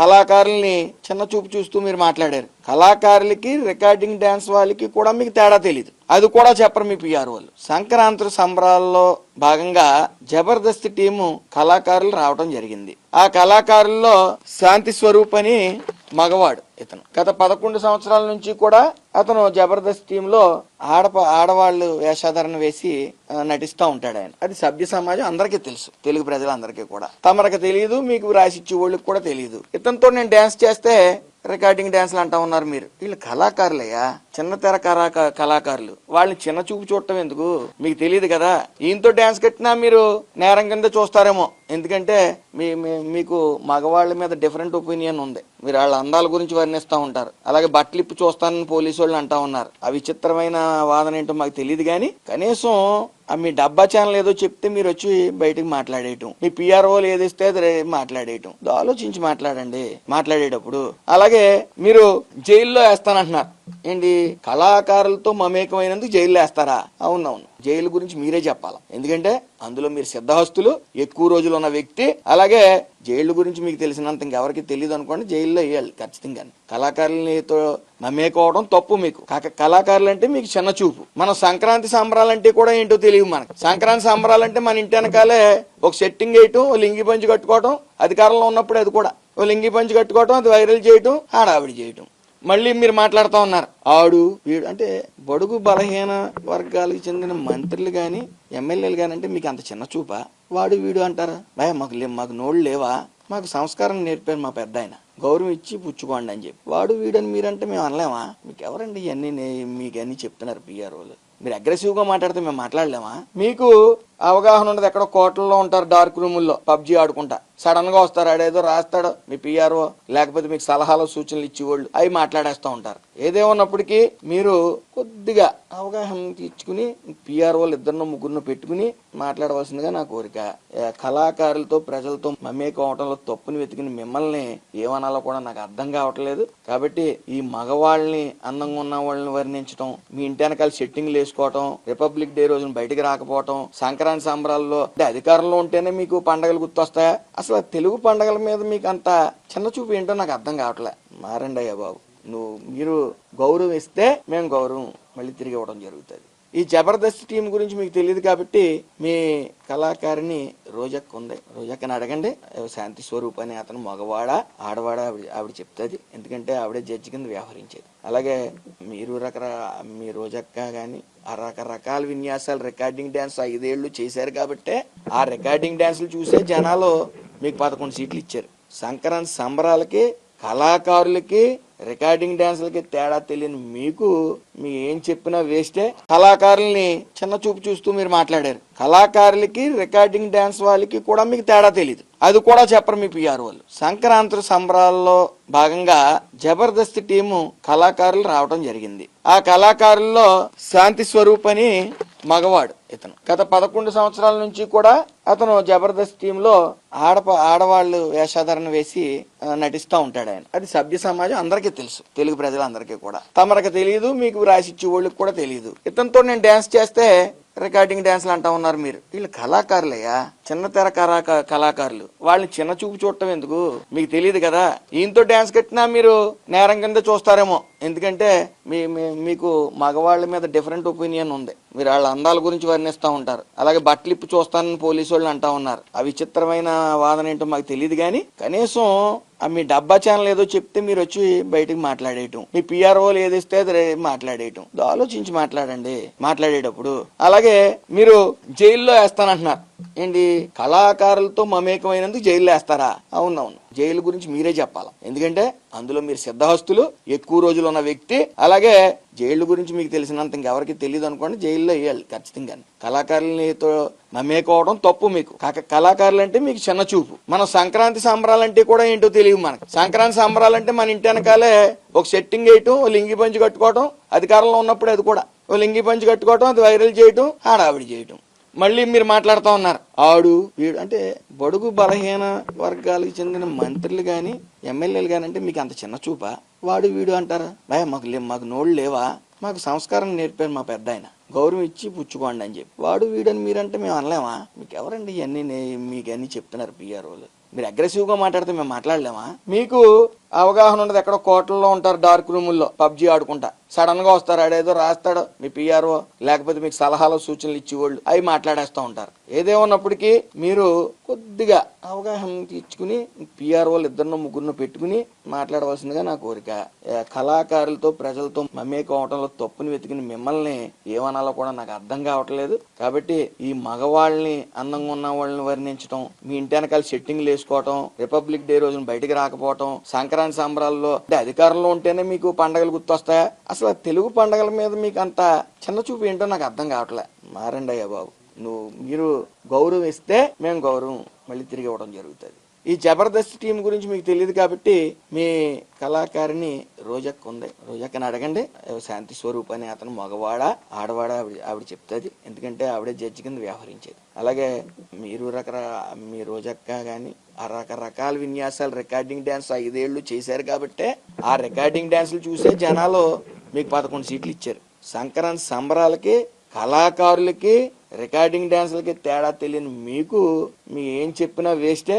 కళాకారుల్ని చిన్న చూపు చూస్తూ మీరు మాట్లాడారు. కళాకారులకి రికార్డింగ్ డాన్స్ వాళ్ళకి కూడా మీకు తేడా తెలియదు. అది కూడా చెప్పరు మీ పిఆర్ వాళ్ళు. సంక్రాంతి సంబరాల్లో భాగంగా జబర్దస్త్ టీము కళాకారులు రావడం జరిగింది. ఆ కళాకారుల్లో శాంతి స్వరూప్ అని మగవాడు. ఇతను గత 11 సంవత్సరాల నుంచి కూడా అతను జబర్దస్త్ టీంలో ఆడవాళ్ళు వేషాధారణ వేసి నటిస్తూ ఉంటాడు ఆయన. అది సభ్య సమాజం అందరికీ తెలుసు, తెలుగు ప్రజలందరికీ కూడా. తమరికి తెలియదు, మీకు రాసిచ్చే వాళ్ళకి కూడా తెలియదు. ఇతనితో నేను డాన్స్ చేస్తే రికార్డింగ్ డాన్స్లు అంటా ఉన్నారు మీరు. వీళ్ళు కళాకారులయ్యా, చిన్న తెర కళాకారులు. వాళ్ళని చిన్న చూపు చూడటం ఎందుకు? మీకు తెలియదు కదా. ఈయనతో డాన్స్ కట్టినా మీరు నేరం కింద చూస్తారేమో. ఎందుకంటే మీకు మగవాళ్ళ మీద డిఫరెంట్ ఒపీనియన్ ఉంది. మీరు వాళ్ళ అందాల గురించి వర్ణిస్తూ ఉంటారు. అలాగే బట్టలిప్పు చూస్తానని పోలీసు వాళ్ళు అంటా ఉన్నారు. ఆ విచిత్రమైన వాదన ఏంటో మాకు తెలియదు కానీ కనీసం మీ డబ్బా ఛానల్ ఏదో చెప్తే మీరు వచ్చి బయటకు మాట్లాడేయటం, మీ పిఆర్ఓలు ఏదిస్తే అది మాట్లాడేయటం. ఆలోచించి మాట్లాడండి మాట్లాడేటప్పుడు. అలాగే మీరు జైల్లో వేస్తానంటున్నారు ఏంటి? కళాకారులతో మమేకమైనందుకు జైల్లో వేస్తారా? అవునవును, జైలు గురించి మీరే చెప్పాలి. ఎందుకంటే అందులో మీరు సిద్ధహస్తులు, ఎక్కువ రోజులు ఉన్న వ్యక్తి. అలాగే జైలు గురించి మీకు తెలిసినంత ఇంకెవరికి తెలియదు అనుకోండి, జైల్లో వేయాలి ఖచ్చితంగా. కళాకారులతో మమేకోవడం తప్పు మీకు. కళాకారులు అంటే మీకు చిన్న చూపు. మన సంక్రాంతి సంబరాలంటే కూడా ఏంటో తెలియదు మనకు. సంక్రాంతి సంబరాలంటే మన ఇంటి వెనకాలే ఒక సెట్టింగ్ వేయటం, ఓ లింగి పంచి కట్టుకోవటం, అధికారంలో ఉన్నప్పుడు అది కూడా ఓ లింగి పంచి కట్టుకోవటం, అది వైరల్ చేయటం, ఆడావిడి చేయటం. మళ్ళీ మీరు మాట్లాడుతూ ఉన్నారు ఆడు వీడు అంటే. బడుగు బలహీన వర్గాలకు చెందిన మంత్రులు గాని ఎమ్మెల్యేలు గాని అంటే మీకు అంత చిన్న చూపా? వాడు వీడు అంటారా? భయ మాకు నోళ్ళు లేవా? మాకు సంస్కారం నేర్పారు మా పెద్ద ఆయన, గౌరవం ఇచ్చి పుచ్చుకోండి అని చెప్పి. వాడు వీడని మీరంటే మేము అనలేమా? మీకు ఎవరండి ఇవన్నీ మీకు అన్ని చెప్తున్నారు పిఆర్ఓలు? మీరు అగ్రెసివ్ గా మాట్లాడితే మేము మాట్లాడలేమా? మీకు అవగాహన ఉండదు. ఎక్కడో కోటల్లో ఉంటారు, డార్క్ రూముల్లో పబ్జీ ఆడుకుంటా. సడన్ గా వస్తారు, ఆడేదో రాస్తాడు మీ పిఆర్ఓ, లేకపోతే మీకు సలహాలు సూచనలు ఇచ్చేవాళ్ళు, అవి మాట్లాడేస్తూ ఉంటారు. ఏదేమన్నప్పటికీ మీరు కొద్దిగా అవగాహన తీర్చుకుని పిఆర్ఓలు 2-3 పెట్టుకుని మాట్లాడవలసిందిగా నా కోరిక. కళాకారులతో ప్రజలతో మమేకం అవటంలో తప్పుని వెతికిన మిమ్మల్ని ఏమనాలో కూడా నాకు అర్థం కావట్లేదు. కాబట్టి ఈ మగవాళ్ళని, అందంగా ఉన్న వాళ్ళని వర్ణించడం, మీ ఇంటి వెనకాల సెట్టింగ్లు వేసుకోవటం, రిపబ్లిక్ డే రోజున బయటకు రాకపోవటం, సంక్రాంతి సంబరాల్లో అంటే అధికారంలో ఉంటేనే మీకు పండగలు గుర్తొస్తాయా? అసలు తెలుగు పండగల మీద మీకు అంత చిన్న చూపు ఏంటో నాకు అర్థం కావట్లే. మారండి అయ్యా బాబు. మీరు గౌరవం ఇస్తే మేము గౌరవం మళ్ళీ తిరిగి ఇవ్వడం జరుగుతుంది. ఈ జబర్దస్త్ టీం గురించి మీకు తెలియదు కాబట్టి మీ కళాకారిని రోజక్క ఉంది, రోజక్కని అడగండి. శాంతి స్వరూప్ అని అతను మగవాడా ఆడవాడా ఆవిడ చెప్తుంది. ఎందుకంటే ఆవిడే జడ్జి కింద వ్యవహరించేది. అలాగే మీరు మీ రోజక్క గాని ఆ రకరకాల విన్యాసాలు రికార్డింగ్ డాన్స్ 5 ఏళ్లు చేశారు కాబట్టి ఆ రికార్డింగ్ డాన్సులు చూసే జనాలు మీకు 11 సీట్లు ఇచ్చారు. సంక్రాంతి సంబరాలకి కళాకారులకి రికార్డింగ్ డాన్సులకి తేడా తెలియని మీకు మీ ఏం చెప్పినా వేస్టే. కళాకారుల్ని చిన్న చూపు చూస్తూ మీరు మాట్లాడారు. కళాకారులకి రికార్డింగ్ డాన్స్ వాళ్ళకి కూడా మీకు తేడా తెలియదు. అది కూడా చెప్పరు మీ పిఆర్ వాళ్ళు. సంక్రాంతి సంబరాల్లో భాగంగా జబర్దస్త్ టీము కళాకారులు రావడం జరిగింది. ఆ కళాకారుల్లో శాంతి స్వరూప్ అని మగవాడు. ఇతను గత 11 సంవత్సరాల నుంచి కూడా అతను జబర్దస్త్ టీంలో ఆడవాళ్ళు వేషాధారణ వేసి నటిస్తూ ఉంటాడు ఆయన. అది సభ్య సమాజం అందరికీ తెలుసు, తెలుగు ప్రజలందరికీ కూడా. తమరికి తెలియదు, మీకు రాసిచ్చే వాళ్ళకి కూడా తెలియదు. ఇతనితో నేను డాన్స్ చేస్తే రికార్డింగ్ డాన్స్లు అంటా ఉన్నారు మీరు. వీళ్ళు కళాకారులయ్యా, చిన్న తెర కళాకారులు. వాళ్ళని చిన్న చూపు చూడటం ఎందుకు? మీకు తెలియదు కదా. ఈయనతో డాన్స్ కట్టినా మీరు నేరం కింద చూస్తారేమో. ఎందుకంటే మీకు మగవాళ్ళ మీద డిఫరెంట్ ఒపీనియన్ ఉంది. మీరు వాళ్ళ అందాల గురించి వర్ణిస్తూ ఉంటారు. అలాగే బట్టలిప్పు చూస్తానని పోలీసు వాళ్ళు అంటా ఉన్నారు. ఆ విచిత్రమైన వాదన ఏంటో మాకు తెలియదు కానీ కనీసం మీ డబ్బా ఛానల్ ఏదో చెప్తే మీరు వచ్చి బయటకు మాట్లాడేయటం, మీ పిఆర్ఓలు ఏదిస్తే అది మాట్లాడేయటం. ఆలోచించి మాట్లాడండి మాట్లాడేటప్పుడు. అలాగే మీరు జైల్లో వేస్తానంటున్నారు ఏంటి? కళాకారులతో మమేకమైనందుకు జైల్లో వేస్తారా? అవునవును, జైలు గురించి మీరే చెప్పాలి. ఎందుకంటే అందులో మీరు సిద్ధహస్తులు, ఎక్కువ రోజులు ఉన్న వ్యక్తి. అలాగే జైలు గురించి మీకు తెలిసినంత ఇంకెవరికి తెలియదు అనుకోండి, జైల్లో వేయాలి ఖచ్చితంగా. కళాకారులతో మమేకోవడం తప్పు మీకు. కళాకారులు అంటే మీకు చిన్న చూపు. మన సంక్రాంతి సంబరాలంటే కూడా ఏంటో తెలియదు మనకు. సంక్రాంతి సంబరాలంటే మన ఇంటి వెనకాలే ఒక సెట్టింగ్ వేయటం, ఓ లింగి పంచి కట్టుకోవటం, అధికారంలో ఉన్నప్పుడు అది కూడా ఓ లింగి పంచి కట్టుకోవటం, అది వైరల్ చేయటం, ఆడావిడి చేయటం. మళ్ళీ మీరు మాట్లాడుతూ ఉన్నారు ఆడు వీడు అంటే. బడుగు బలహీన వర్గాలకు చెందిన మంత్రులు గాని ఎమ్మెల్యేలు గాని అంటే మీకు అంత చిన్న చూపా? వాడు వీడు అంటారా? భయ మాకు నోళ్ళు లేవా? మాకు సంస్కారం నేర్పారు మా పెద్ద ఆయన, గౌరవం ఇచ్చి పుచ్చుకోండి అని చెప్పి. వాడు వీడని మీరంటే మేము అనలేమా? మీకు ఎవరండి ఇవన్నీ మీకు అన్ని చెప్తున్నారు పిఆర్ఓలు? మీరు అగ్రెసివ్ గా మాట్లాడితే మేము మాట్లాడలేమా? మీకు అవగాహన ఉండదు, ఎక్కడో కోటల్లో ఉంటారు డార్క్ రూముల్లో పబ్జీ ఆడుకుంటా, సడన్ గా వస్తారు, ఆడేదో రాస్తాడు మీ పిఆర్ఓ, లేకపోతే మీకు సలహాలు సూచనలు ఇచ్చేవాళ్ళు, అవి మాట్లాడేస్తూ ఉంటారు. ఏదేమన్నప్పటికీ మీరు కొద్దిగా అవగాహన తెచ్చుకుని పిఆర్ఓలు ఇద్దరినో ముగ్గురునో పెట్టుకుని మాట్లాడవలసిందిగా నా కోరిక. కళాకారులతో ప్రజలతో మమేకం అవడంలో తప్పుని వెతికిన మిమ్మల్ని ఏమనాలో కూడా నాకు అర్థం కావట్లేదు. కాబట్టి ఈ మగవాళ్ళని, అందంగా ఉన్న వాళ్ళని వర్ణించడం, మీ ఇంటి వెనకాల సెట్టింగ్లు వేసుకోవటం, రిపబ్లిక్ డే రోజున బయటికి రాకపోవటం, సంక్రాంతి సంబరాల్లో అంటే అధికారంలో ఉంటేనే మీకు పండగలు గుర్తొస్తాయా? అసలు తెలుగు పండగల మీద మీకు అంత చిన్న చూపు ఏంటో నాకు అర్థం కావట్లే. మారండి అయ్యా బాబు. మీరు గౌరవం ఇస్తే మేము గౌరవం మళ్ళీ తిరిగి ఇవ్వడం జరుగుతుంది. ఈ జబర్దస్త్ టీం గురించి మీకు తెలియదు కాబట్టి మీ కళాకారిణి రోజక్క ఉంది, రోజక్కని అడగండి. శాంతి స్వరూప్ అని అతను మగవాడా ఆడవాడా ఆవిడ చెప్తుంది, ఎందుకంటే ఆవిడే జడ్జి కింద వ్యవహరించేది. అలాగే మీరు మీ రోజక్క గాని ఆ రకరకాల విన్యాసాలు రికార్డింగ్ డాన్స్ 5 ఏళ్లు చేశారు కాబట్టి ఆ రికార్డింగ్ డాన్సులు చూసే జనాలు మీకు 11 సీట్లు ఇచ్చారు. సంక్రాంతి సంబరాలకి, కళాకారులకి, రికార్డింగ్ డాన్సులకి తేడా తెలియని మీకు మీ ఏం చెప్పినా వేస్టే.